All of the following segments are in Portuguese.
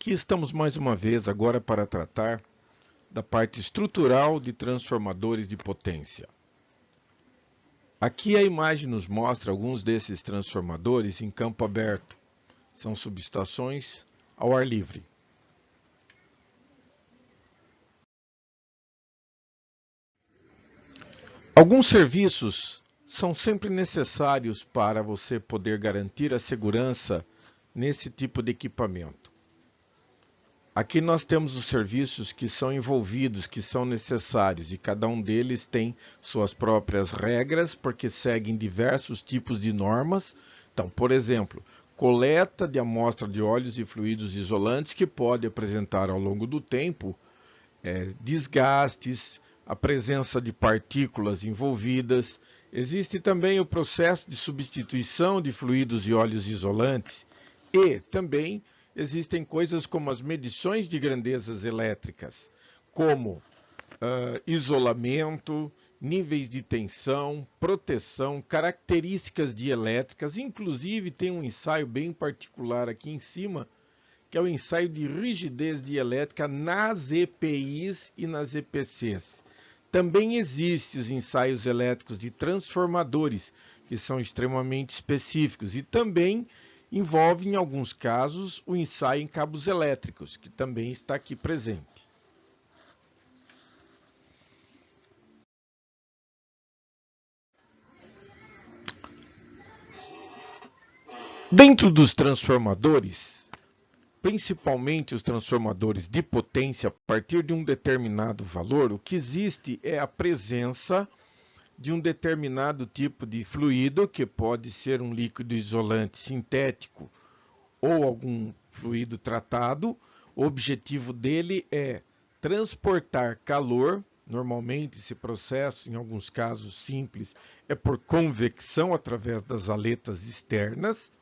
Aqui estamos mais uma vez agora para tratar da parte estrutural de transformadores de potência. Aqui a imagem nos mostra alguns desses transformadores em campo aberto. São subestações ao ar livre. Alguns serviços são sempre necessários para você poder garantir a segurança nesse tipo de equipamento. Aqui nós temos os serviços que são envolvidos, que são necessários, e cada um deles tem suas próprias regras, porque seguem diversos tipos de normas. Então, por exemplo, coleta de amostra de óleos e fluidos isolantes, que pode apresentar ao longo do tempo desgastes, a presença de partículas envolvidas. Existe também o processo de substituição de fluidos e óleos isolantes e também existem coisas como as medições de grandezas elétricas, como isolamento, níveis de tensão, proteção, características dielétricas. Inclusive tem um ensaio bem particular aqui em cima, que é o ensaio de rigidez dielétrica nas EPIs e nas EPCs. Também existem os ensaios elétricos de transformadores, que são extremamente específicos, e também envolve, em alguns casos, o ensaio em cabos elétricos, que também está aqui presente. Dentro dos transformadores, principalmente os transformadores de potência, a partir de um determinado valor, o que existe é a presença de um determinado tipo de fluido, que pode ser um líquido isolante sintético ou algum fluido tratado. O objetivo dele é transportar calor. Normalmente esse processo, em alguns casos simples, é por convecção através das aletas externas,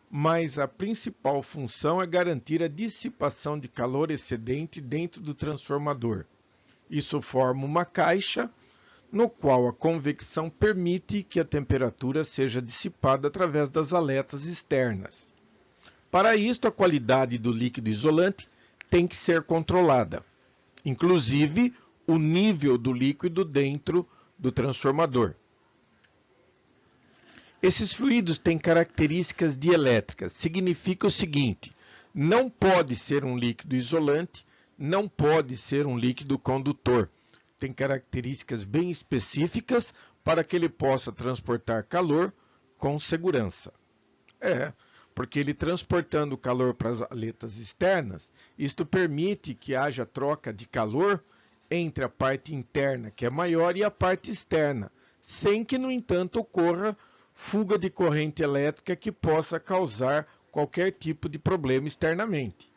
mas a principal função é garantir a dissipação de calor excedente dentro do transformador. Isso forma uma caixa no qual a convecção permite que a temperatura seja dissipada através das aletas externas. Para isso, a qualidade do líquido isolante tem que ser controlada, inclusive o nível do líquido dentro do transformador. Esses fluidos têm características dielétricas. Significa o seguinte: não pode ser um líquido isolante, não pode ser um líquido condutor. Tem características bem específicas para que ele possa transportar calor com segurança. Porque ele transportando calor para as aletas externas, isto permite que haja troca de calor entre a parte interna, que é maior, e a parte externa, sem que, no entanto, ocorra fuga de corrente elétrica que possa causar qualquer tipo de problema externamente.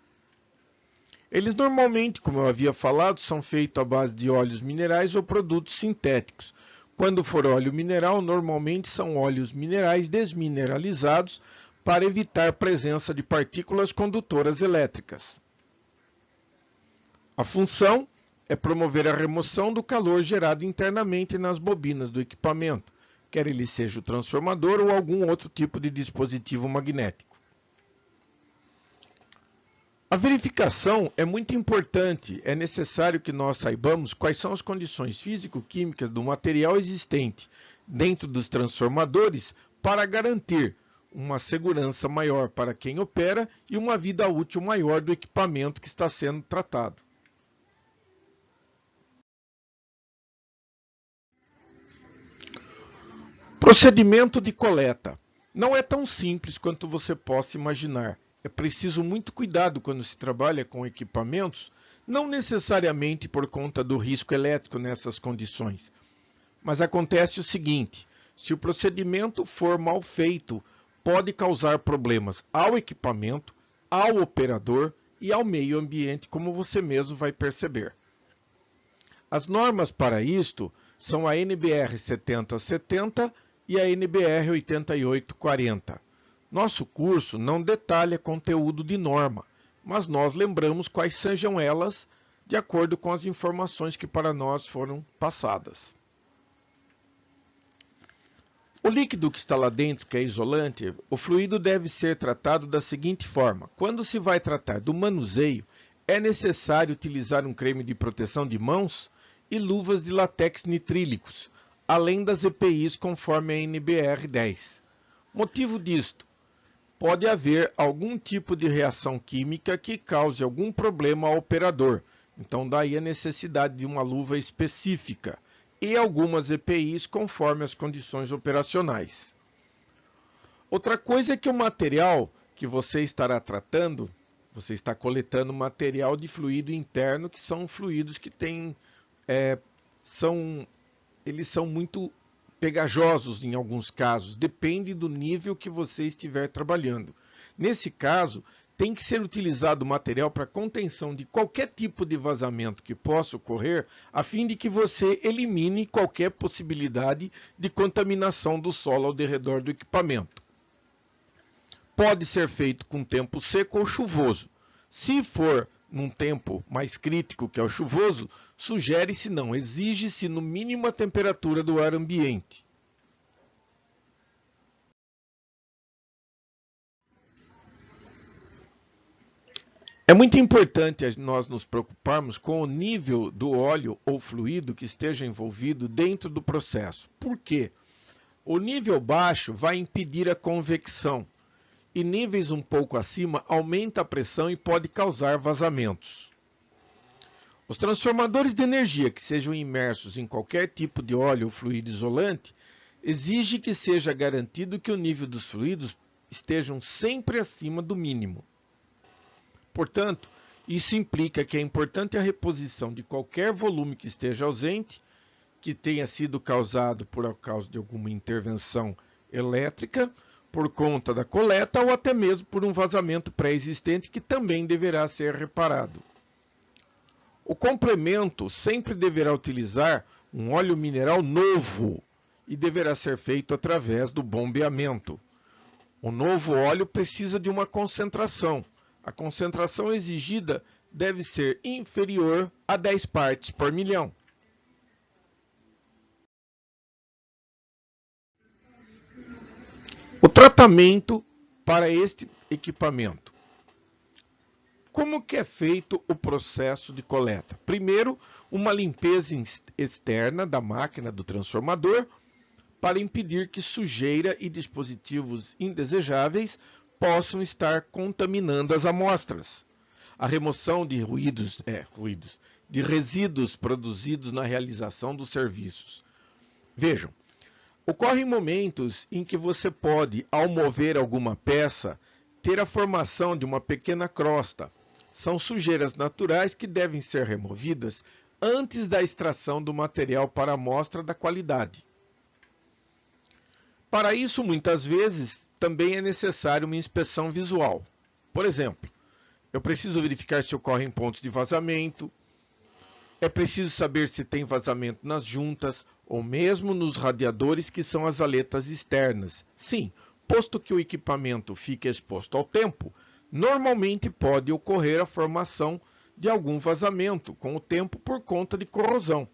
Eles normalmente, como eu havia falado, são feitos à base de óleos minerais ou produtos sintéticos. Quando for óleo mineral, normalmente são óleos minerais desmineralizados para evitar a presença de partículas condutoras elétricas. A função é promover a remoção do calor gerado internamente nas bobinas do equipamento, quer ele seja o transformador ou algum outro tipo de dispositivo magnético. A verificação é muito importante. É necessário que nós saibamos quais são as condições físico-químicas do material existente dentro dos transformadores para garantir uma segurança maior para quem opera e uma vida útil maior do equipamento que está sendo tratado. Procedimento de coleta. Não é tão simples quanto você possa imaginar. É preciso muito cuidado quando se trabalha com equipamentos, não necessariamente por conta do risco elétrico nessas condições. Mas acontece o seguinte: se o procedimento for mal feito, pode causar problemas ao equipamento, ao operador e ao meio ambiente, como você mesmo vai perceber. As normas para isto são a NBR 7070 e a NBR 8840. Nosso curso não detalha conteúdo de norma, mas nós lembramos quais sejam elas de acordo com as informações que para nós foram passadas. O líquido que está lá dentro, que é isolante, o fluido deve ser tratado da seguinte forma. Quando se vai tratar do manuseio, é necessário utilizar um creme de proteção de mãos e luvas de látex nitrílicos, além das EPIs conforme a NBR 10. Motivo disto: pode haver algum tipo de reação química que cause algum problema ao operador, então daí a necessidade de uma luva específica e algumas EPIs conforme as condições operacionais. Outra coisa é que o material que você estará tratando, você está coletando material de fluido interno, que são fluidos que têm, eles são muito pegajosos em alguns casos, depende do nível que você estiver trabalhando. Nesse caso, tem que ser utilizado material para contenção de qualquer tipo de vazamento que possa ocorrer, a fim de que você elimine qualquer possibilidade de contaminação do solo ao redor do equipamento. Pode ser feito com tempo seco ou chuvoso. Se for num tempo mais crítico, que é o chuvoso, sugere-se não, exige-se no mínimo a temperatura do ar ambiente. É muito importante nós nos preocuparmos com o nível do óleo ou fluido que esteja envolvido dentro do processo. Por quê? O nível baixo vai impedir a convecção e níveis um pouco acima aumenta a pressão e pode causar vazamentos. Os transformadores de energia que sejam imersos em qualquer tipo de óleo ou fluido isolante exige que seja garantido que o nível dos fluidos estejam sempre acima do mínimo. Portanto, isso implica que é importante a reposição de qualquer volume que esteja ausente, que tenha sido causado por causa de alguma intervenção elétrica, por conta da coleta ou até mesmo por um vazamento pré-existente que também deverá ser reparado. O complemento sempre deverá utilizar um óleo mineral novo e deverá ser feito através do bombeamento. O novo óleo precisa de uma concentração. A concentração exigida deve ser inferior a 10 partes por milhão. O tratamento para este equipamento. Como que é feito o processo de coleta? Primeiro, uma limpeza externa da máquina do transformador para impedir que sujeira e dispositivos indesejáveis possam estar contaminando as amostras. A remoção de de resíduos produzidos na realização dos serviços. Vejam, ocorrem momentos em que você pode, ao mover alguma peça, ter a formação de uma pequena crosta. São sujeiras naturais que devem ser removidas antes da extração do material para amostra da qualidade. Para isso, muitas vezes, também é necessário uma inspeção visual. Por exemplo, eu preciso verificar se ocorrem pontos de vazamento, é preciso saber se tem vazamento nas juntas ou mesmo nos radiadores, que são as aletas externas. Sim, posto que o equipamento fica exposto ao tempo, normalmente pode ocorrer a formação de algum vazamento com o tempo por conta de corrosão.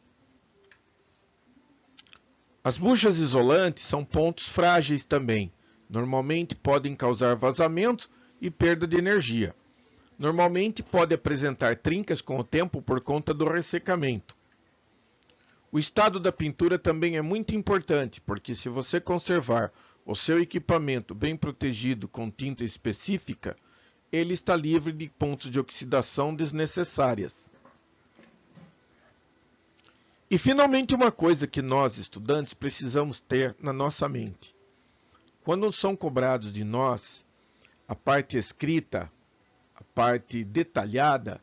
As buchas isolantes são pontos frágeis também. Normalmente podem causar vazamento e perda de energia. Normalmente pode apresentar trincas com o tempo por conta do ressecamento. O estado da pintura também é muito importante, porque se você conservar o seu equipamento bem protegido com tinta específica, ele está livre de pontos de oxidação desnecessárias. E finalmente uma coisa que nós, estudantes, precisamos ter na nossa mente. Quando são cobrados de nós a parte escrita, a parte detalhada,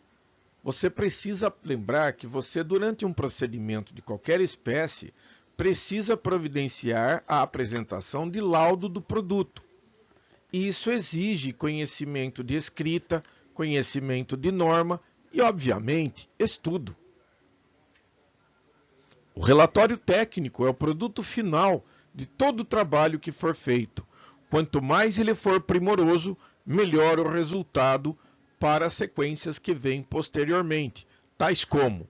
você precisa lembrar que você, durante um procedimento de qualquer espécie, precisa providenciar a apresentação de laudo do produto. E isso exige conhecimento de escrita, conhecimento de norma e, obviamente, estudo. O relatório técnico é o produto final de todo o trabalho que for feito. Quanto mais ele for primoroso, melhor o resultado para as sequências que vêm posteriormente, tais como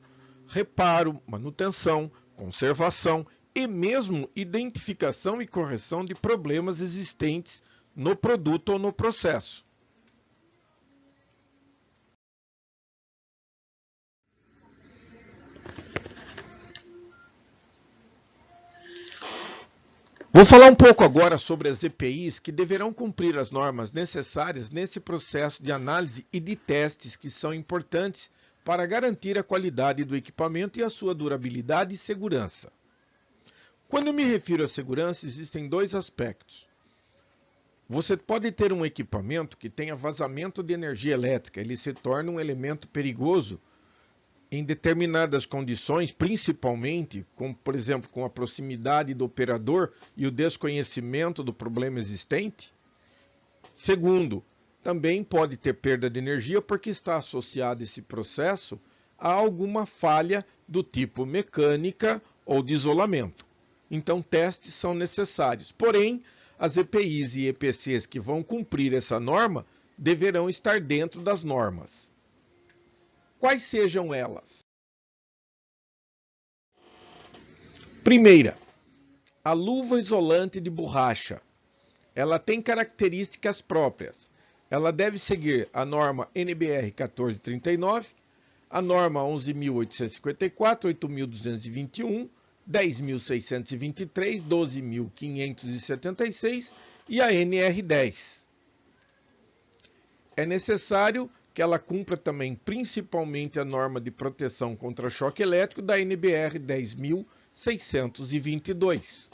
reparo, manutenção, conservação e mesmo identificação e correção de problemas existentes no produto ou no processo. Vou falar um pouco agora sobre as EPIs que deverão cumprir as normas necessárias nesse processo de análise e de testes que são importantes para garantir a qualidade do equipamento e a sua durabilidade e segurança. Quando eu me refiro à segurança, existem dois aspectos. Você pode ter um equipamento que tenha vazamento de energia elétrica, ele se torna um elemento perigoso em determinadas condições, principalmente, como, por exemplo, com a proximidade do operador e o desconhecimento do problema existente. Segundo, também pode ter perda de energia porque está associado esse processo a alguma falha do tipo mecânica ou de isolamento. Então, testes são necessários. Porém, as EPIs e EPCs que vão cumprir essa norma deverão estar dentro das normas. Quais sejam elas? Primeira, a luva isolante de borracha. Ela tem características próprias. Ela deve seguir a norma NBR 1439, a norma 11.854, 8.221, 10.623, 12.576 e a NR10. É necessário que ela cumpra também principalmente a norma de proteção contra choque elétrico da NBR 10.622.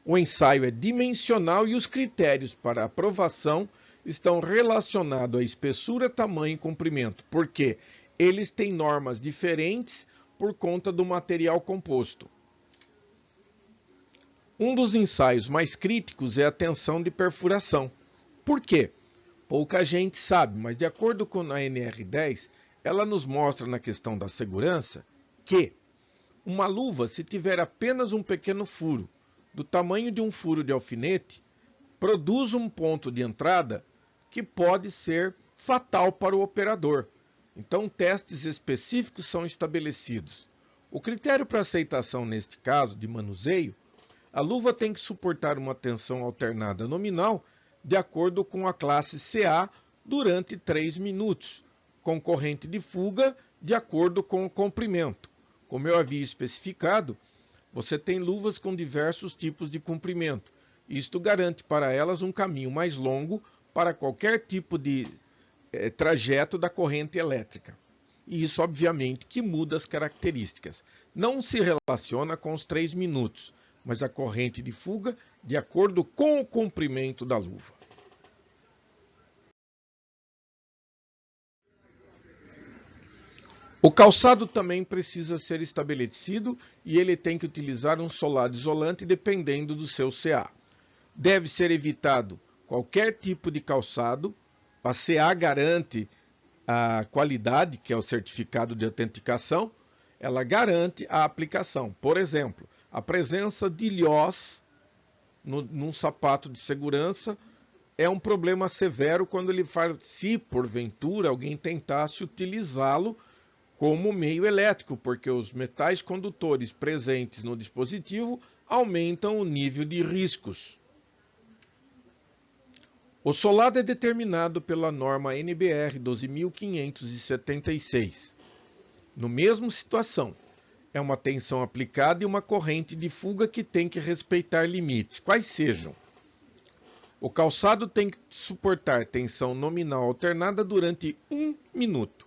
O ensaio é dimensional e os critérios para aprovação estão relacionados à espessura, tamanho e comprimento, porque eles têm normas diferentes por conta do material composto. Um dos ensaios mais críticos é a tensão de perfuração. Por quê? Pouca gente sabe, mas de acordo com a NR10, ela nos mostra na questão da segurança que uma luva, se tiver apenas um pequeno furo, do tamanho de um furo de alfinete, produz um ponto de entrada que pode ser fatal para o operador. Então, testes específicos são estabelecidos. O critério para aceitação neste caso de manuseio, a luva tem que suportar uma tensão alternada nominal de acordo com a classe CA durante 3 minutos, com corrente de fuga de acordo com o comprimento. Como eu havia especificado, você tem luvas com diversos tipos de comprimento. Isto garante para elas um caminho mais longo para qualquer tipo de trajeto da corrente elétrica. E isso, obviamente, que muda as características. Não se relaciona com os 3 minutos, mas a corrente de fuga de acordo com o comprimento da luva. O calçado também precisa ser estabelecido e ele tem que utilizar um solado isolante dependendo do seu CA. Deve ser evitado qualquer tipo de calçado. A CA garante a qualidade, que é o certificado de autenticação, ela garante a aplicação. Por exemplo, a presença de ilhós num sapato de segurança é um problema severo quando ele faz, se porventura alguém tentasse utilizá-lo como meio elétrico, porque os metais condutores presentes no dispositivo aumentam o nível de riscos. O solado é determinado pela norma NBR 12.576. No mesmo situação, é uma tensão aplicada e uma corrente de fuga que tem que respeitar limites, quais sejam. O calçado tem que suportar tensão nominal alternada durante 1 minuto.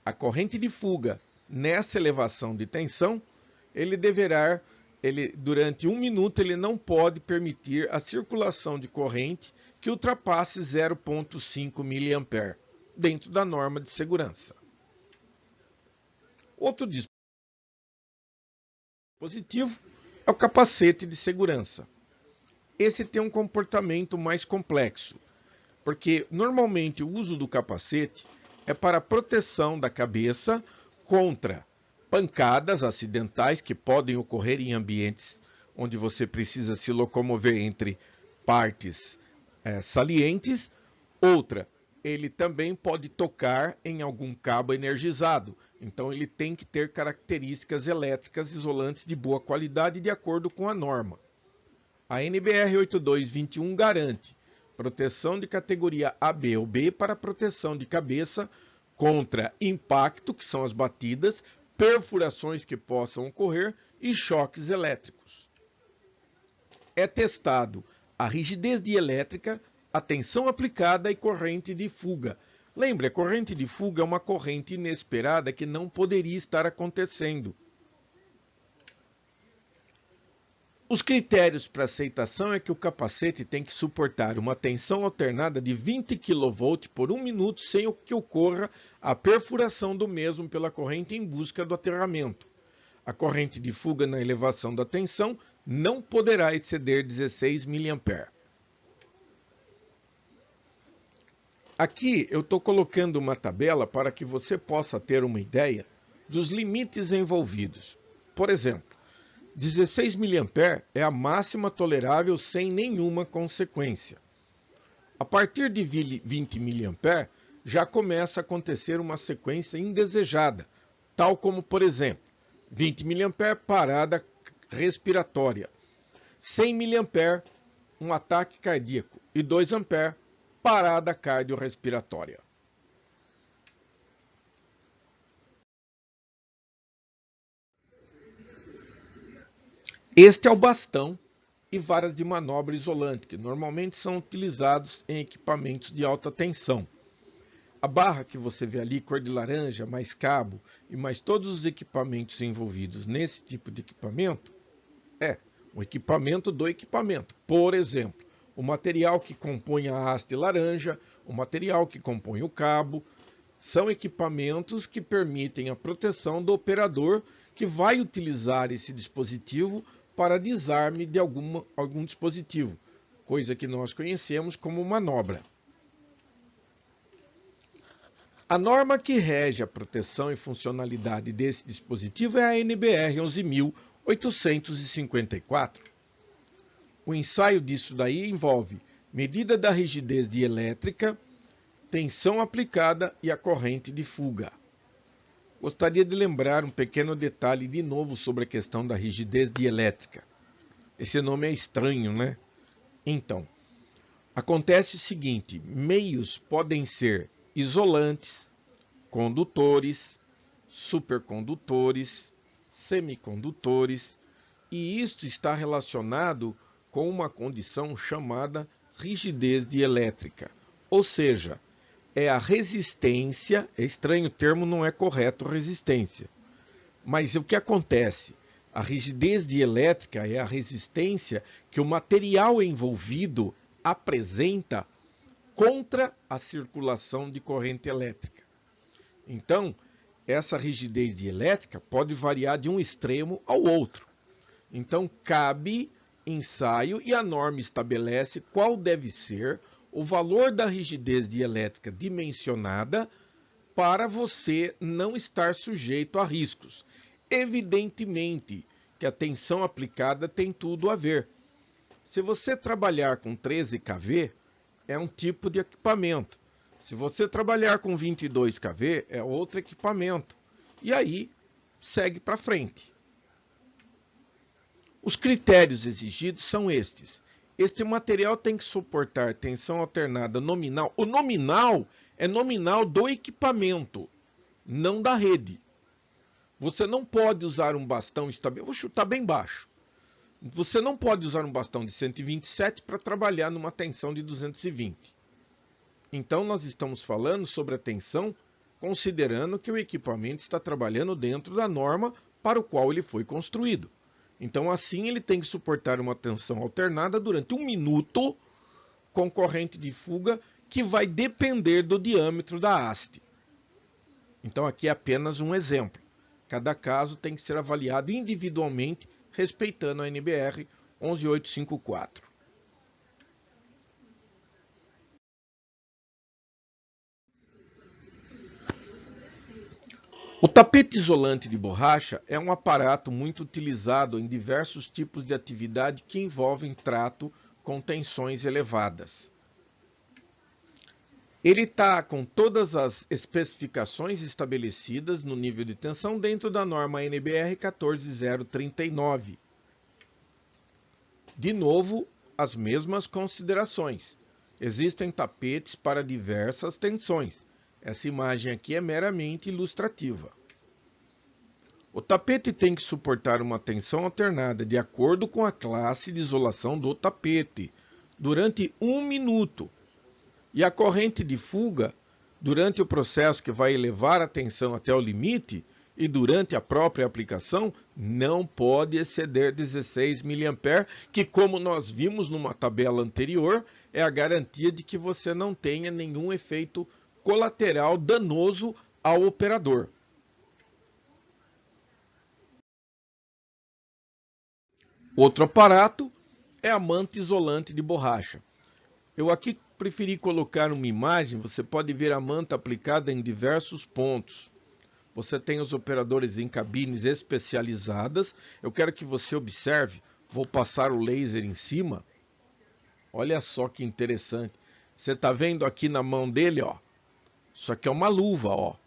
A corrente de fuga, nessa elevação de tensão, durante 1 minuto, ele não pode permitir a circulação de corrente que ultrapasse 0,5 mA, dentro da norma de segurança. Outro dispositivo é o capacete de segurança. Esse tem um comportamento mais complexo, porque normalmente o uso do capacete é para a proteção da cabeça contra pancadas acidentais que podem ocorrer em ambientes onde você precisa se locomover entre partes salientes. Outra, ele também pode tocar em algum cabo energizado. Então, ele tem que ter características elétricas isolantes de boa qualidade de acordo com a norma. A NBR 8221 garante proteção de categoria AB ou B para proteção de cabeça contra impacto, que são as batidas, perfurações que possam ocorrer e choques elétricos. É testado a rigidez dielétrica, a tensão aplicada e corrente de fuga. Lembre, a corrente de fuga é uma corrente inesperada que não poderia estar acontecendo. Os critérios para aceitação é que o capacete tem que suportar uma tensão alternada de 20 kV por 1 minuto sem que ocorra a perfuração do mesmo pela corrente em busca do aterramento. A corrente de fuga na elevação da tensão não poderá exceder 16 mA. Aqui eu estou colocando uma tabela para que você possa ter uma ideia dos limites envolvidos. Por exemplo, 16 mA é a máxima tolerável sem nenhuma consequência. A partir de 20 mA já começa a acontecer uma sequência indesejada, tal como, por exemplo, 20 mA parada respiratória, 100 mA um ataque cardíaco e 2 A parada cardiorrespiratória. Este é o bastão e varas de manobra isolante, que normalmente são utilizados em equipamentos de alta tensão. A barra que você vê ali, cor de laranja, mais cabo e mais todos os equipamentos envolvidos nesse tipo de equipamento, é o equipamento do equipamento. Por exemplo, o material que compõe a haste laranja, o material que compõe o cabo, são equipamentos que permitem a proteção do operador que vai utilizar esse dispositivo para desarme de algum dispositivo, coisa que nós conhecemos como manobra. A norma que rege a proteção e funcionalidade desse dispositivo é a NBR 11.854. O ensaio disso daí envolve medida da rigidez dielétrica, tensão aplicada e a corrente de fuga. Gostaria de lembrar um pequeno detalhe de novo sobre a questão da rigidez dielétrica. Esse nome é estranho, né? Então, acontece o seguinte: meios podem ser isolantes, condutores, supercondutores, semicondutores, e isto está relacionado com uma condição chamada rigidez dielétrica, ou seja, é a resistência, é estranho o termo, não é correto resistência, mas o que acontece? A rigidez dielétrica é a resistência que o material envolvido apresenta contra a circulação de corrente elétrica. Então, essa rigidez dielétrica pode variar de um extremo ao outro. Então, cabe ensaio e a norma estabelece qual deve ser o valor da rigidez dielétrica dimensionada para você não estar sujeito a riscos. Evidentemente que a tensão aplicada tem tudo a ver. Se você trabalhar com 13 kV, é um tipo de equipamento. Se você trabalhar com 22 kV, é outro equipamento. E aí, segue para frente. Os critérios exigidos são estes. Este material tem que suportar tensão alternada nominal. O nominal é nominal do equipamento, não da rede. Você não pode usar um bastão estável. Vou chutar bem baixo. Você não pode usar um bastão de 127 para trabalhar numa tensão de 220. Então, nós estamos falando sobre a tensão, considerando que o equipamento está trabalhando dentro da norma para o qual ele foi construído. Então, assim, ele tem que suportar uma tensão alternada durante 1 minuto com corrente de fuga que vai depender do diâmetro da haste. Então, aqui é apenas um exemplo. Cada caso tem que ser avaliado individualmente, respeitando a NBR 11854. O tapete isolante de borracha é um aparato muito utilizado em diversos tipos de atividade que envolvem trato com tensões elevadas. Ele está com todas as especificações estabelecidas no nível de tensão dentro da norma NBR 14039. De novo, as mesmas considerações. Existem tapetes para diversas tensões. Essa imagem aqui é meramente ilustrativa. O tapete tem que suportar uma tensão alternada de acordo com a classe de isolação do tapete, durante 1 minuto. E a corrente de fuga, durante o processo que vai elevar a tensão até o limite, e durante a própria aplicação, não pode exceder 16 mA, que, como nós vimos numa tabela anterior, é a garantia de que você não tenha nenhum efeito colateral danoso ao operador. Outro aparato é a manta isolante de borracha. Eu aqui preferi colocar uma imagem, você pode ver a manta aplicada em diversos pontos. Você tem os operadores em cabines especializadas. Eu quero que você observe, vou passar o laser em cima. Olha só que interessante. Você está vendo aqui na mão dele, ó. Isso aqui é uma luva, ó.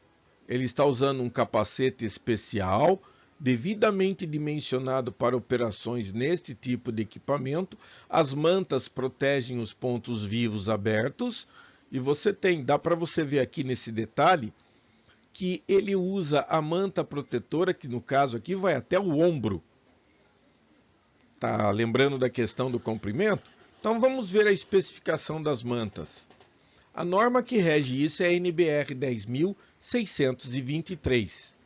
Ele está usando um capacete especial, devidamente dimensionado para operações neste tipo de equipamento. As mantas protegem os pontos vivos abertos. E você tem, dá para você ver aqui nesse detalhe, que ele usa a manta protetora, que no caso aqui vai até o ombro. Tá lembrando da questão do comprimento? Então vamos ver a especificação das mantas. A norma que rege isso é a NBR 10.623.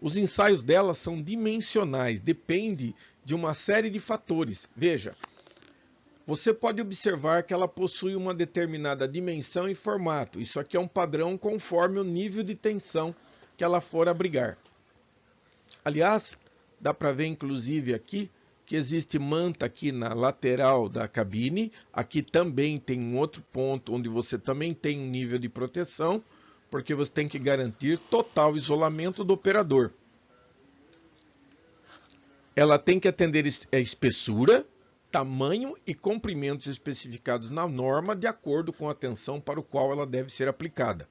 Os ensaios dela são dimensionais, depende de uma série de fatores. Veja, você pode observar que ela possui uma determinada dimensão e formato. Isso aqui é um padrão conforme o nível de tensão que ela for abrigar. Aliás, dá para ver inclusive aqui que existe manta aqui na lateral da cabine. Aqui também tem um outro ponto onde você também tem um nível de proteção, porque você tem que garantir total isolamento do operador. Ela tem que atender a espessura, tamanho e comprimentos especificados na norma de acordo com a tensão para o qual ela deve ser aplicada.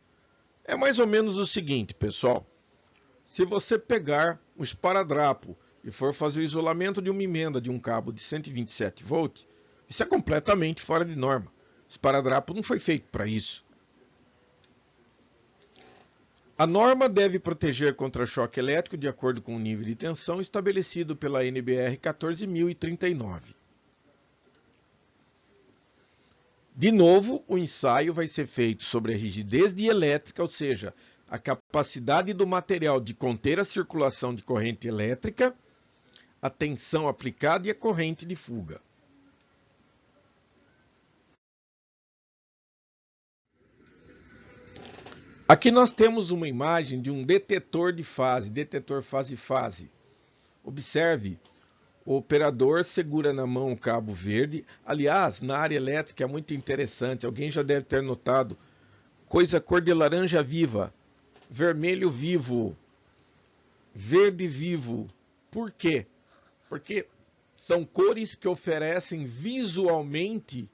É mais ou menos o seguinte, pessoal. Se você pegar um esparadrapo e for fazer o isolamento de uma emenda de um cabo de 127 volts, isso é completamente fora de norma. O esparadrapo não foi feito para isso. A norma deve proteger contra choque elétrico de acordo com o nível de tensão estabelecido pela NBR 14039. De novo, o ensaio vai ser feito sobre a rigidez dielétrica, ou seja, a capacidade do material de conter a circulação de corrente elétrica, a tensão aplicada e a corrente de fuga. Aqui nós temos uma imagem de um detetor de fase, detetor fase-fase. Observe, o operador segura na mão o cabo verde. Aliás, na área elétrica é muito interessante, alguém já deve ter notado, cor de laranja viva, vermelho vivo, verde vivo. Por quê? Porque são cores que oferecem visualmente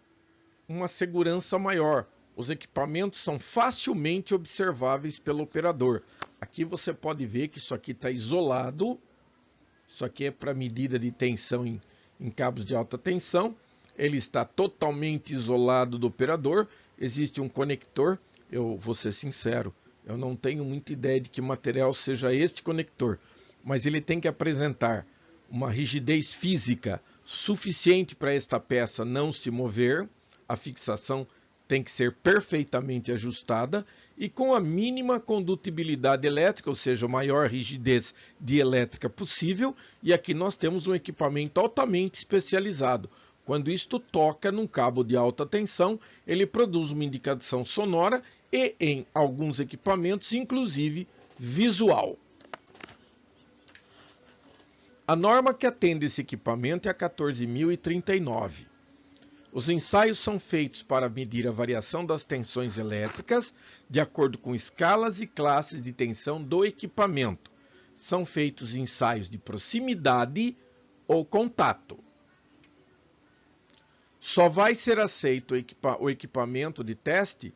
uma segurança maior. Os equipamentos são facilmente observáveis pelo operador. Aqui você pode ver que isso aqui está isolado. Isso aqui é para medida de tensão em cabos de alta tensão. Ele está totalmente isolado do operador. Existe um conector. Eu vou ser sincero, eu não tenho muita ideia de que material seja este conector. Mas ele tem que apresentar uma rigidez física suficiente para esta peça não se mover. A fixação tem que ser perfeitamente ajustada e com a mínima condutibilidade elétrica, ou seja, a maior rigidez dielétrica possível. E aqui nós temos um equipamento altamente especializado. Quando isto toca num cabo de alta tensão, ele produz uma indicação sonora e, em alguns equipamentos, inclusive visual. A norma que atende esse equipamento é a 14.039. Os ensaios são feitos para medir a variação das tensões elétricas de acordo com escalas e classes de tensão do equipamento. São feitos ensaios de proximidade ou contato. Só vai ser aceito o equipamento de teste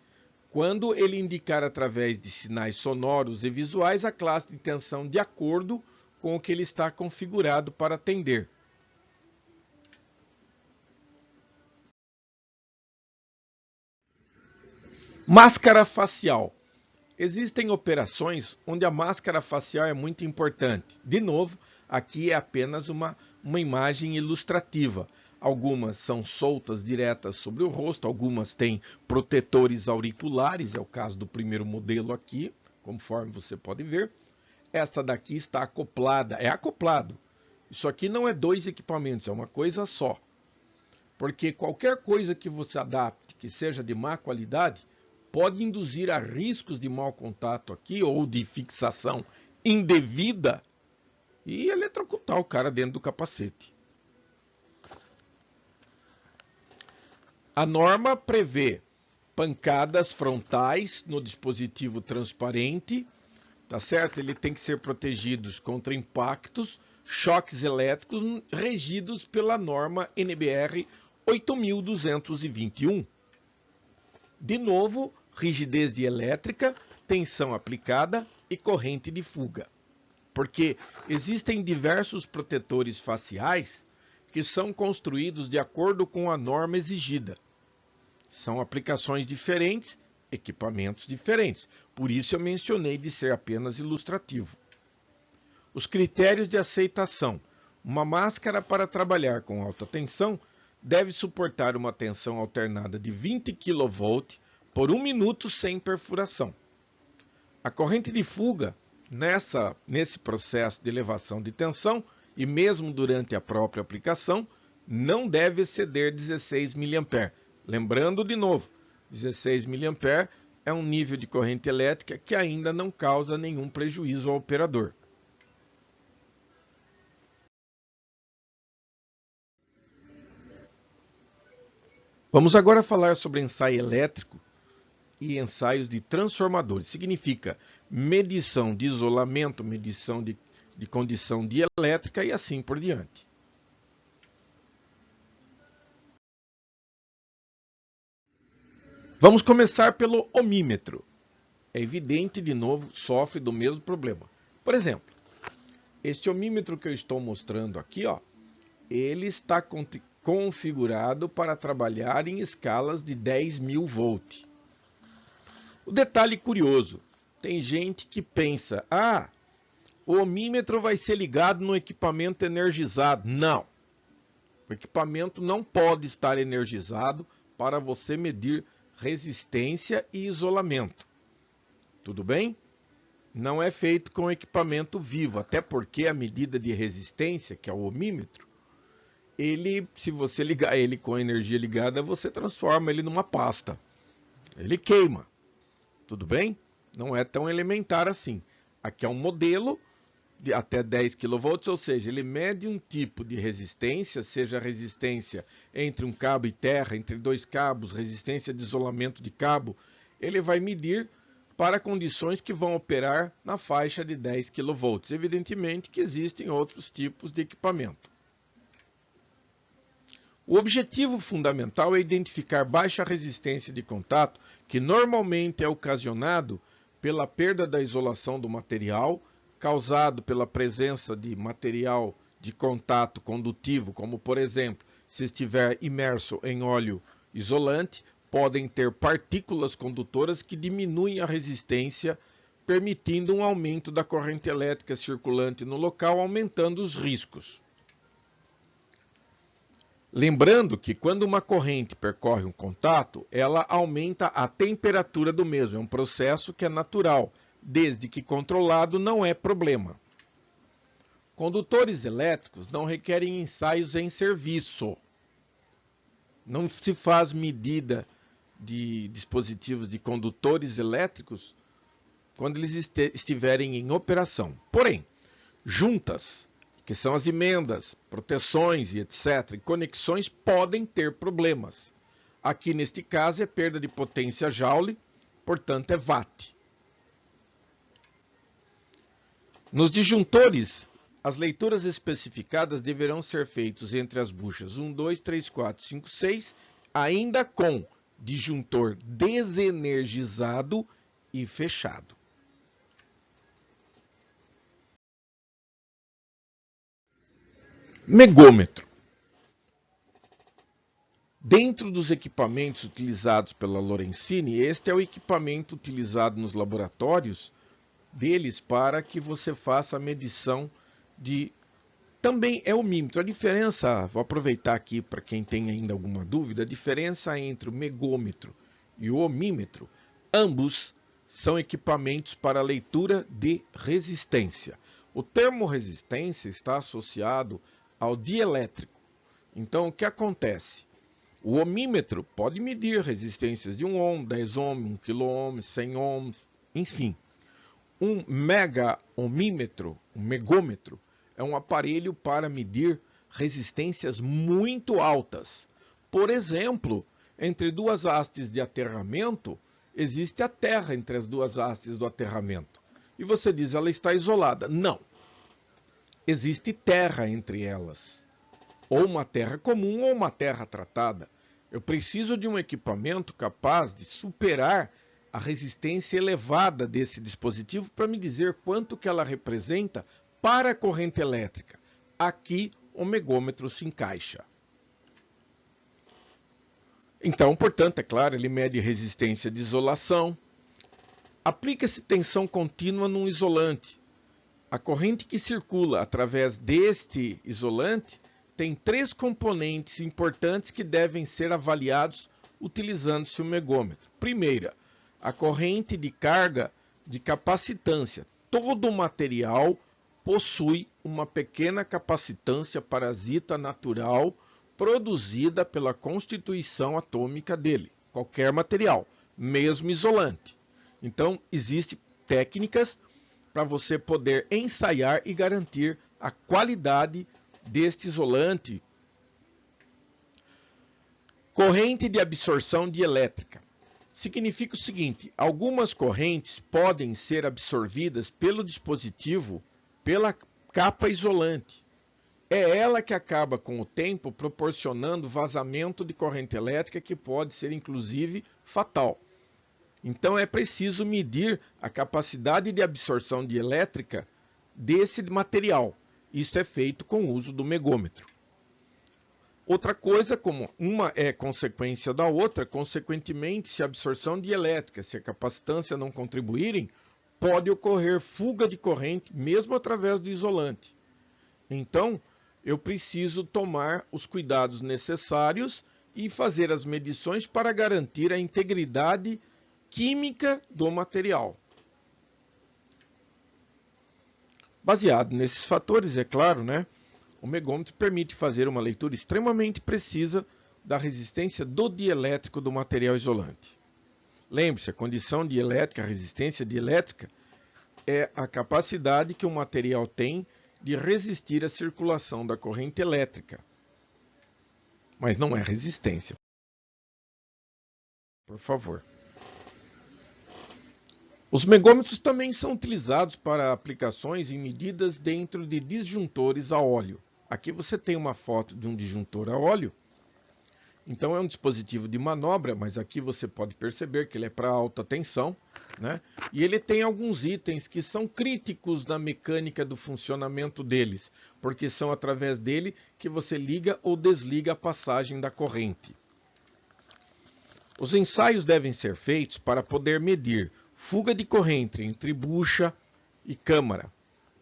quando ele indicar através de sinais sonoros e visuais a classe de tensão de acordo com o que ele está configurado para atender. Máscara facial. Existem operações onde a máscara facial é muito importante. De novo, aqui é apenas uma imagem ilustrativa. Algumas são soltas diretas sobre o rosto, algumas têm protetores auriculares, é o caso do primeiro modelo aqui, conforme você pode ver. Esta daqui está acoplada, é acoplado. Isso aqui não é dois equipamentos, é uma coisa só. Porque qualquer coisa que você adapte que seja de má qualidade, pode induzir a riscos de mau contato aqui ou de fixação indevida e eletrocutar o cara dentro do capacete. A norma prevê pancadas frontais no dispositivo transparente, tá certo? Ele tem que ser protegido contra impactos, choques elétricos regidos pela norma NBR 8221. De novo, rigidez dielétrica, tensão aplicada e corrente de fuga. Porque existem diversos protetores faciais que são construídos de acordo com a norma exigida. São aplicações diferentes, equipamentos diferentes. Por isso eu mencionei de ser apenas ilustrativo. Os critérios de aceitação. Uma máscara para trabalhar com alta tensão deve suportar uma tensão alternada de 20 kV por 1 minuto sem perfuração. A corrente de fuga, nesse processo de elevação de tensão, e mesmo durante a própria aplicação, não deve exceder 16 mA. Lembrando de novo, 16 mA é um nível de corrente elétrica que ainda não causa nenhum prejuízo ao operador. Vamos agora falar sobre ensaio elétrico e ensaios de transformadores. Significa medição de isolamento, medição de condição dielétrica e assim por diante. Vamos começar pelo ohmímetro. É evidente, de novo, sofre do mesmo problema. Por exemplo, este ohmímetro que eu estou mostrando aqui, ó, ele está configurado para trabalhar em escalas de 10.000 volts. O detalhe curioso, tem gente que pensa, o ohmímetro vai ser ligado no equipamento energizado. Não, o equipamento não pode estar energizado para você medir resistência e isolamento. Tudo bem? Não é feito com equipamento vivo, até porque a medida de resistência, que é o ohmímetro, se você ligar ele com a energia ligada, você transforma ele numa pasta. Ele queima. Tudo bem? Não é tão elementar assim. Aqui é um modelo de até 10 kV, ou seja, ele mede um tipo de resistência, seja a resistência entre um cabo e terra, entre dois cabos, resistência de isolamento de cabo, ele vai medir para condições que vão operar na faixa de 10 kV. Evidentemente que existem outros tipos de equipamento. O objetivo fundamental é identificar baixa resistência de contato, que normalmente é ocasionado pela perda da isolação do material, causado pela presença de material de contato condutivo, como por exemplo, se estiver imerso em óleo isolante, podem ter partículas condutoras que diminuem a resistência, permitindo um aumento da corrente elétrica circulante no local, aumentando os riscos. Lembrando que quando uma corrente percorre um contato, ela aumenta a temperatura do mesmo. É um processo que é natural, desde que controlado não é problema. Condutores elétricos não requerem ensaios em serviço. Não se faz medida de dispositivos de condutores elétricos quando eles estiverem em operação. Porém, juntas, que são as emendas, proteções e etc., e conexões podem ter problemas. Aqui, neste caso, é perda de potência Joule, portanto, é Watt. Nos disjuntores, as leituras especificadas deverão ser feitas entre as buchas 1, 2, 3, 4, 5, 6, ainda com disjuntor desenergizado e fechado. Megômetro. Dentro dos equipamentos utilizados pela Lorenzini, este é o equipamento utilizado nos laboratórios deles para que você faça a medição de... Também é o mímetro. A diferença, vou aproveitar aqui para quem tem ainda alguma dúvida, a diferença entre o megômetro e o ohmímetro, ambos são equipamentos para leitura de resistência. O termo resistência está associado ao dielétrico. Então, o que acontece? O ohmímetro pode medir resistências de 1 ohm, 10 ohm, 1 kΩ, 100 ohms, enfim. Um mega-ohmímetro, um megômetro, é um aparelho para medir resistências muito altas. Por exemplo, entre duas hastes de aterramento, existe a terra entre as duas hastes do aterramento. E você diz, ela está isolada. Não. Existe terra entre elas. Ou uma terra comum ou uma terra tratada. Eu preciso de um equipamento capaz de superar a resistência elevada desse dispositivo para me dizer quanto que ela representa para a corrente elétrica. Aqui o megômetro se encaixa. Então, portanto, é claro, ele mede resistência de isolação. Aplica-se tensão contínua num isolante. A corrente que circula através deste isolante tem 3 componentes importantes que devem ser avaliados utilizando-se o megômetro. Primeira, a corrente de carga de capacitância. Todo material possui uma pequena capacitância parasita natural produzida pela constituição atômica dele. Qualquer material, mesmo isolante. Então, existem técnicas para você poder ensaiar e garantir a qualidade deste isolante. Corrente de absorção dielétrica. Significa o seguinte, algumas correntes podem ser absorvidas pelo dispositivo pela capa isolante. É ela que acaba com o tempo proporcionando vazamento de corrente elétrica que pode ser inclusive fatal. Então é preciso medir a capacidade de absorção dielétrica desse material. Isso é feito com o uso do megômetro. Outra coisa, como uma é consequência da outra, consequentemente, se a absorção dielétrica, se a capacitância não contribuírem, pode ocorrer fuga de corrente, mesmo através do isolante. Então, eu preciso tomar os cuidados necessários e fazer as medições para garantir a integridade química do material. Baseado nesses fatores, é claro, o megômetro permite fazer uma leitura extremamente precisa da resistência do dielétrico do material isolante. Lembre-se, a condição dielétrica, a resistência dielétrica, é a capacidade que o material tem de resistir à circulação da corrente elétrica. Mas não é resistência. Por favor. Os megômetros também são utilizados para aplicações em medidas dentro de disjuntores a óleo. Aqui você tem uma foto de um disjuntor a óleo. Então é um dispositivo de manobra, mas aqui você pode perceber que ele é para alta tensão, E ele tem alguns itens que são críticos na mecânica do funcionamento deles, porque são através dele que você liga ou desliga a passagem da corrente. Os ensaios devem ser feitos para poder medir fuga de corrente entre bucha e câmara,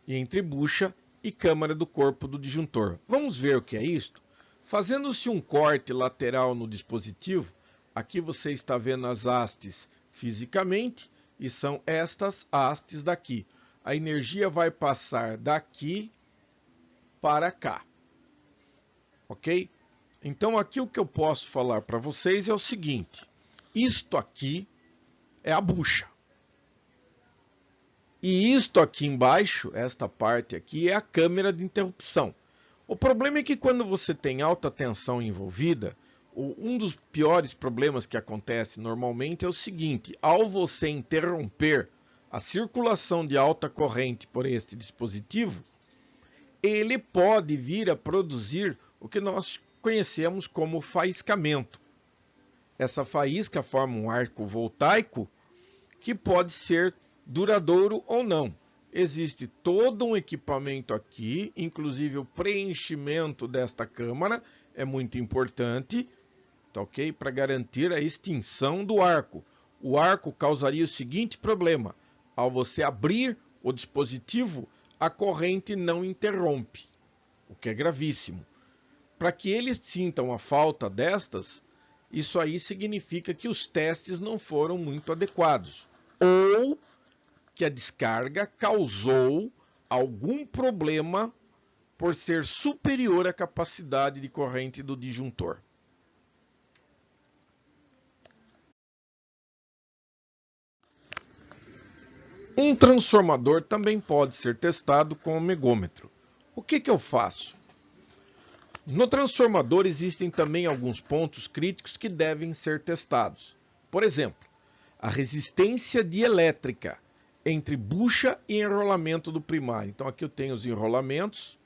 e entre bucha e câmara do corpo do disjuntor. Vamos ver o que é isto? Fazendo-se um corte lateral no dispositivo, aqui você está vendo as hastes fisicamente, e são estas hastes daqui. A energia vai passar daqui para cá. Ok? Então aqui o que eu posso falar para vocês é o seguinte. Isto aqui é a bucha. E isto aqui embaixo, esta parte aqui, é a câmara de interrupção. O problema é que quando você tem alta tensão envolvida, um dos piores problemas que acontece normalmente é o seguinte: ao você interromper a circulação de alta corrente por este dispositivo, ele pode vir a produzir o que nós conhecemos como faiscamento. Essa faísca forma um arco voltaico que pode ser duradouro ou não. Existe todo um equipamento aqui, inclusive o preenchimento desta câmara é muito importante, tá ok? Para garantir a extinção do arco. O arco causaria o seguinte problema: ao você abrir o dispositivo, a corrente não interrompe, o que é gravíssimo. Para que eles sintam a falta destas, isso aí significa que os testes não foram muito adequados, ou que a descarga causou algum problema por ser superior à capacidade de corrente do disjuntor. Um transformador também pode ser testado com o megômetro. O que eu faço? No transformador existem também alguns pontos críticos que devem ser testados. Por exemplo, a resistência dielétrica entre bucha e enrolamento do primário. Então aqui eu tenho os enrolamentos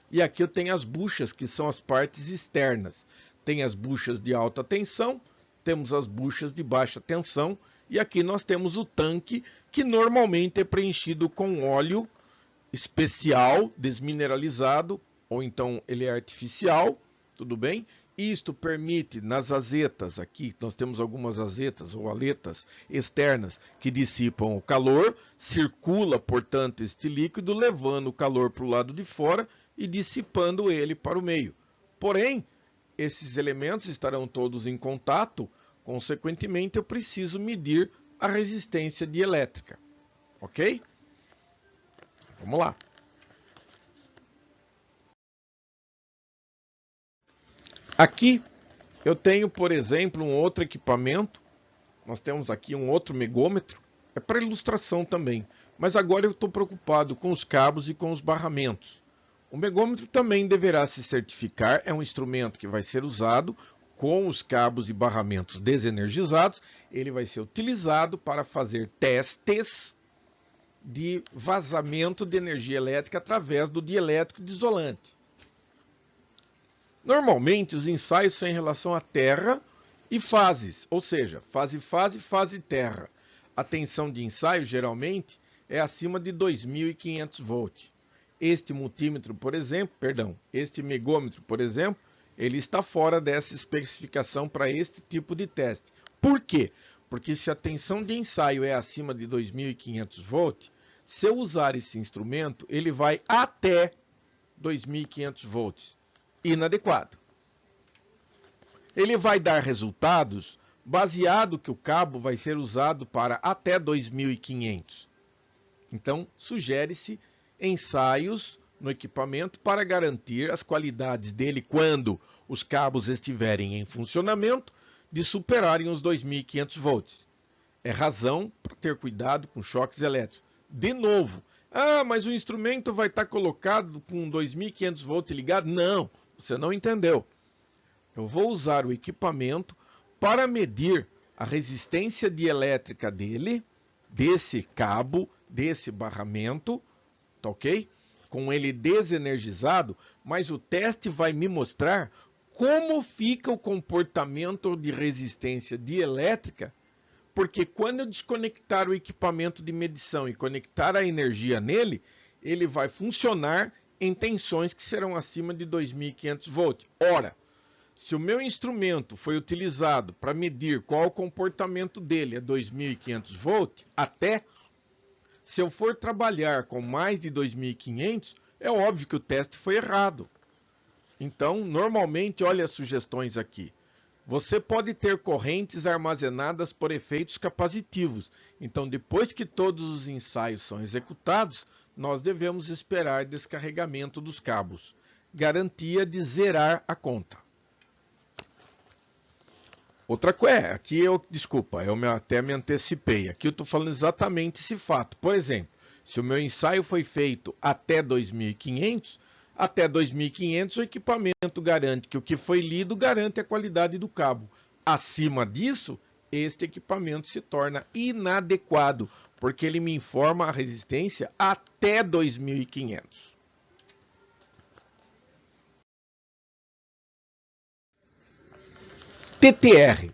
e aqui eu tenho as buchas, que são as partes externas. Tem as buchas de alta tensão, temos as buchas de baixa tensão e aqui nós temos o tanque, que normalmente é preenchido com óleo especial, desmineralizado, ou então ele é artificial, tudo bem? Isto permite nas azetas, aqui nós temos algumas azetas ou aletas externas que dissipam o calor, circula, portanto, este líquido, levando o calor para o lado de fora e dissipando ele para o meio. Porém, esses elementos estarão todos em contato, consequentemente eu preciso medir a resistência dielétrica, ok? Vamos lá. Aqui eu tenho, por exemplo, um outro equipamento. Nós temos aqui um outro megômetro. É para ilustração também. Mas agora eu estou preocupado com os cabos e com os barramentos. O megômetro também deverá se certificar. É um instrumento que vai ser usado com os cabos e barramentos desenergizados. Ele vai ser utilizado para fazer testes de vazamento de energia elétrica através do dielétrico de isolante. Normalmente, os ensaios são em relação à terra e fases, ou seja, fase-fase, fase-terra. A tensão de ensaio, geralmente, é acima de 2.500 volts. Este multímetro, por exemplo, este megômetro, por exemplo, ele está fora dessa especificação para este tipo de teste. Por quê? Porque se a tensão de ensaio é acima de 2.500 volts, se eu usar esse instrumento, ele vai até 2.500 volts. Inadequado. Ele vai dar resultados baseado que o cabo vai ser usado para até 2.500. Então, sugere-se ensaios no equipamento para garantir as qualidades dele quando os cabos estiverem em funcionamento de superarem os 2.500 volts. É razão para ter cuidado com choques elétricos. De novo, mas o instrumento vai estar colocado com 2.500 volts ligado? Não. Você não entendeu. Eu vou usar o equipamento para medir a resistência dielétrica dele, desse cabo, desse barramento, tá ok? Com ele desenergizado, mas o teste vai me mostrar como fica o comportamento de resistência dielétrica, porque quando eu desconectar o equipamento de medição e conectar a energia nele, ele vai funcionar em tensões que serão acima de 2.500 volts. Ora, se o meu instrumento foi utilizado para medir qual o comportamento dele a 2.500 volts, se eu for trabalhar com mais de 2.500, é óbvio que o teste foi errado. Então, normalmente, olha as sugestões aqui. Você pode ter correntes armazenadas por efeitos capacitivos. Então, depois que todos os ensaios são executados, nós devemos esperar descarregamento dos cabos. Garantia de zerar a conta. Outra coisa, aqui desculpa, eu até me antecipei. Aqui eu estou falando exatamente esse fato. Por exemplo, se o meu ensaio foi feito até 2.500, até 2.500 o equipamento garante que o que foi lido garante a qualidade do cabo. Acima disso, este equipamento se torna inadequado, porque ele me informa a resistência até 2.500. TTR.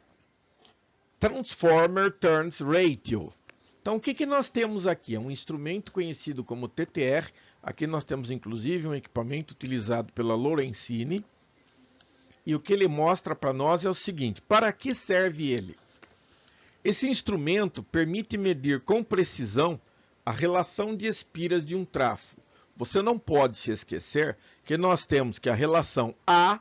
Transformer Turns Ratio. Então, o que nós temos aqui? É um instrumento conhecido como TTR. Aqui nós temos, inclusive, um equipamento utilizado pela Lorenzini. E o que ele mostra para nós é o seguinte: para que serve ele? Esse instrumento permite medir com precisão a relação de espiras de um trafo. Você não pode se esquecer que nós temos que a relação A,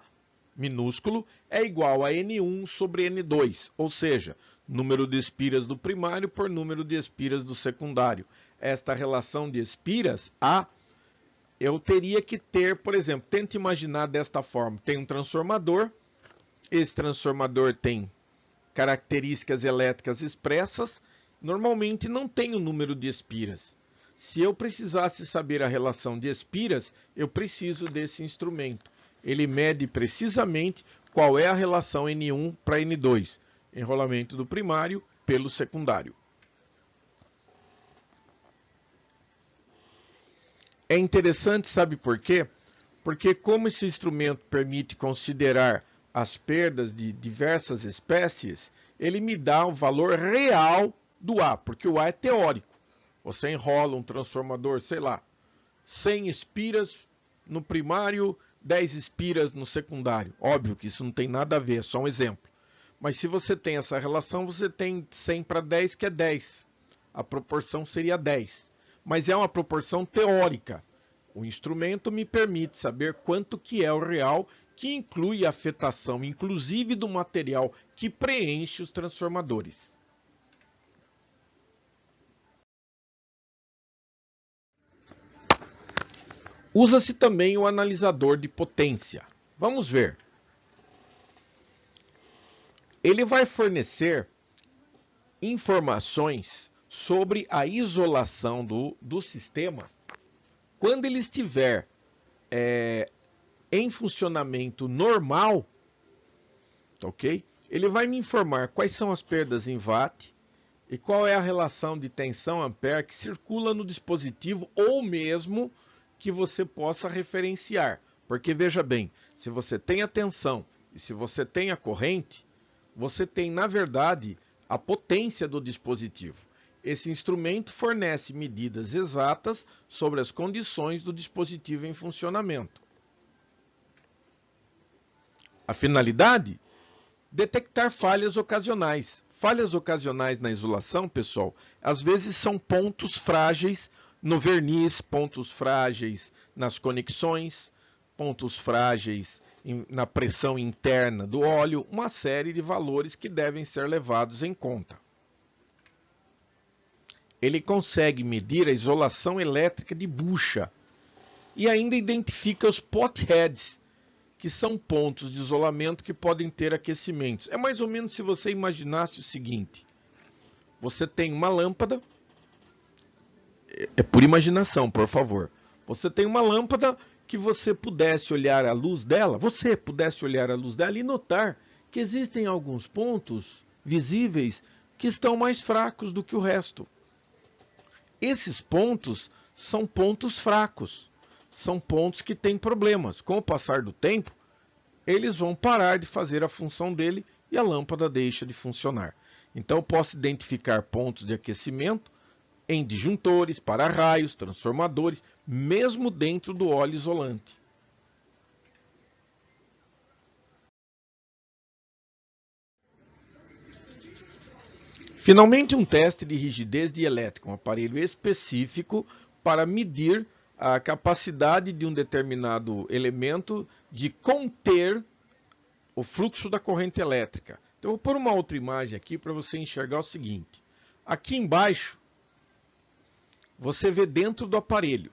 minúsculo, é igual a N1 sobre N2, ou seja, número de espiras do primário por número de espiras do secundário. Esta relação de espiras, A, eu teria que ter, por exemplo, tente imaginar desta forma: tem um transformador, esse transformador tem características elétricas expressas, normalmente não tem o número de espiras. Se eu precisasse saber a relação de espiras, eu preciso desse instrumento. Ele mede precisamente qual é a relação N1 para N2, enrolamento do primário pelo secundário. É interessante, sabe por quê? Porque como esse instrumento permite considerar as perdas de diversas espécies, ele me dá o valor real do A, porque o A é teórico. Você enrola um transformador, sei lá, 100 espiras no primário, 10 espiras no secundário. Óbvio que isso não tem nada a ver, é só um exemplo. Mas se você tem essa relação, você tem 100 para 10, que é 10. A proporção seria 10. Mas é uma proporção teórica. O instrumento me permite saber quanto que é o real, que inclui a afetação, inclusive do material que preenche os transformadores. Usa-se também o analisador de potência. Vamos ver. Ele vai fornecer informações sobre a isolação do sistema quando ele estiver em funcionamento normal, ok? Ele vai me informar quais são as perdas em watt e qual é a relação de tensão ampere que circula no dispositivo, ou mesmo que você possa referenciar. Porque veja bem, se você tem a tensão e se você tem a corrente, você tem, na verdade, a potência do dispositivo. Esse instrumento fornece medidas exatas sobre as condições do dispositivo em funcionamento. A finalidade? Detectar falhas ocasionais. Falhas ocasionais na isolação, pessoal, às vezes são pontos frágeis no verniz, pontos frágeis nas conexões, pontos frágeis na pressão interna do óleo, uma série de valores que devem ser levados em conta. Ele consegue medir a isolação elétrica de bucha e ainda identifica os potheads, que são pontos de isolamento que podem ter aquecimentos. É mais ou menos se você imaginasse o seguinte: você tem uma lâmpada, é por imaginação, por favor. Você tem uma lâmpada que você pudesse olhar a luz dela, e notar que existem alguns pontos visíveis que estão mais fracos do que o resto. Esses pontos são pontos fracos, são pontos que têm problemas. Com o passar do tempo, eles vão parar de fazer a função dele e a lâmpada deixa de funcionar. Então, eu posso identificar pontos de aquecimento em disjuntores, para-raios, transformadores, mesmo dentro do óleo isolante. Finalmente, um teste de rigidez dielétrica, um aparelho específico para medir a capacidade de um determinado elemento de conter o fluxo da corrente elétrica. Então, eu vou pôr uma outra imagem aqui para você enxergar o seguinte. Aqui embaixo, você vê dentro do aparelho.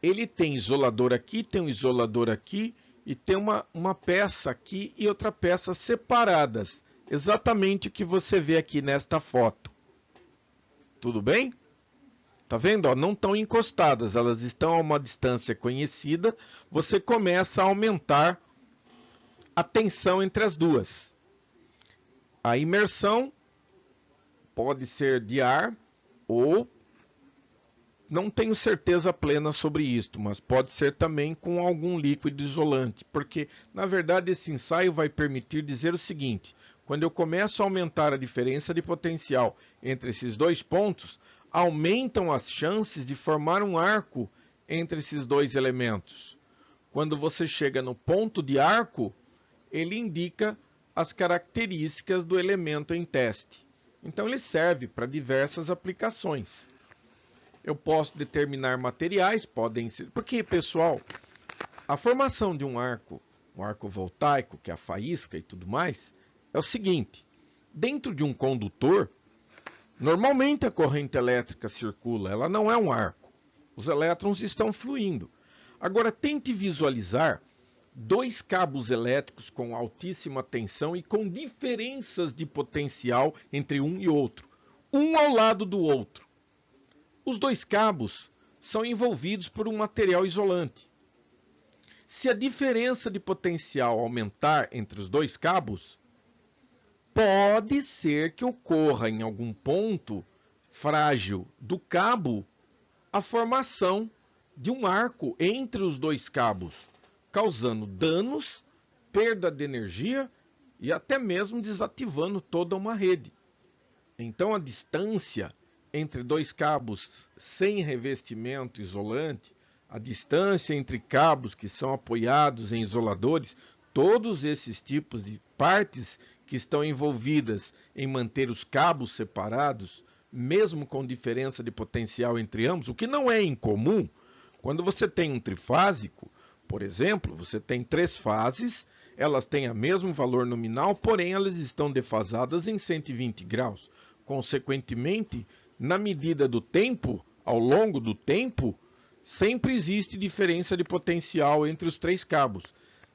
Ele tem isolador aqui, tem um isolador aqui e tem uma peça aqui e outra peça separadas. Exatamente o que você vê aqui nesta foto. Tudo bem? Tá vendo? Ó, não estão encostadas, elas estão a uma distância conhecida. Você começa a aumentar a tensão entre as duas. A imersão pode ser de ar ou, não tenho certeza plena sobre isto, mas pode ser também com algum líquido isolante, porque na verdade esse ensaio vai permitir dizer o seguinte: quando eu começo a aumentar a diferença de potencial entre esses dois pontos, aumentam as chances de formar um arco entre esses dois elementos. Quando você chega no ponto de arco, ele indica as características do elemento em teste. Então ele serve para diversas aplicações. Eu posso determinar materiais, podem ser... Porque, pessoal, a formação de um arco voltaico, que é a faísca e tudo mais, é o seguinte: dentro de um condutor, normalmente a corrente elétrica circula, ela não é um arco. Os elétrons estão fluindo. Agora, tente visualizar dois cabos elétricos com altíssima tensão e com diferenças de potencial entre um e outro, um ao lado do outro. Os dois cabos são envolvidos por um material isolante. Se a diferença de potencial aumentar entre os dois cabos, pode ser que ocorra em algum ponto frágil do cabo a formação de um arco entre os dois cabos, causando danos, perda de energia e até mesmo desativando toda uma rede. Então a distância entre dois cabos sem revestimento isolante, a distância entre cabos que são apoiados em isoladores, todos esses tipos de partes que estão envolvidas em manter os cabos separados, mesmo com diferença de potencial entre ambos, o que não é incomum. Quando você tem um trifásico, por exemplo, você tem 3 fases, elas têm o mesmo valor nominal, porém elas estão defasadas em 120 graus. Consequentemente, na medida do tempo, ao longo do tempo, sempre existe diferença de potencial entre os 3 cabos.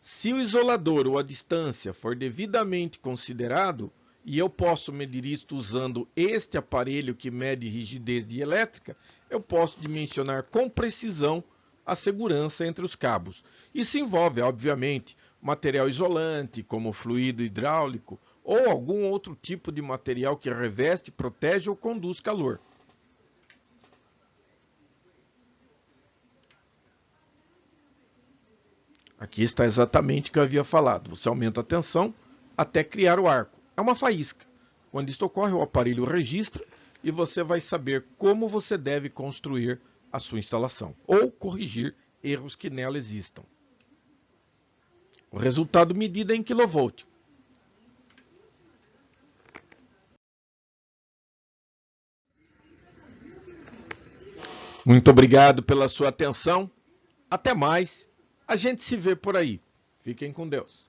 Se o isolador ou a distância for devidamente considerado, e eu posso medir isto usando este aparelho que mede rigidez dielétrica, eu posso dimensionar com precisão a segurança entre os cabos. Isso envolve, obviamente, material isolante, como fluido hidráulico, ou algum outro tipo de material que reveste, protege ou conduz calor. Aqui está exatamente o que eu havia falado. Você aumenta a tensão até criar o arco. É uma faísca. Quando isto ocorre, o aparelho registra e você vai saber como você deve construir a sua instalação ou corrigir erros que nela existam. O resultado medido é em kV. Muito obrigado pela sua atenção. Até mais. A gente se vê por aí. Fiquem com Deus.